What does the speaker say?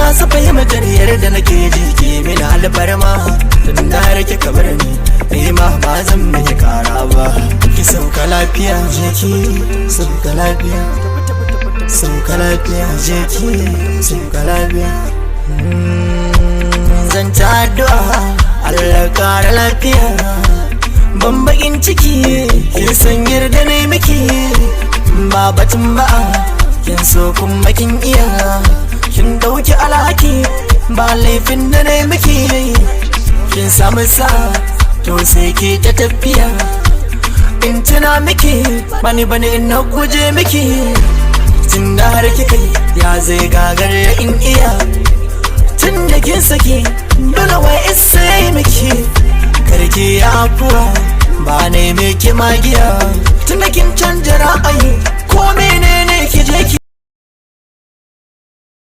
kasa fahimtar yadda nake ji ke mini alfarma. Tun da har kika bar ni ma ba zan miki kara ba. Ki sauka lafiya je ki sauka lafiya, sauka lafiya je ki sauka lafiya. Zan ta addu'a Allah kara lafiya, ban bakin ciki kin san yarda ne miki ba batun ba. Kin so kuma kin iya, kin dauki alhaki ba laifin da ne miki. Kin samu sa to sai ki ta tafiya, in tuna miki bani na guje miki. Tun da har kika ya zai gagar in iya, tun da kin saki dole wai isa yi miki. Karki ya afuwa ba ne miki magiya, tun da kin canja ra'ayi ko menene ki je ki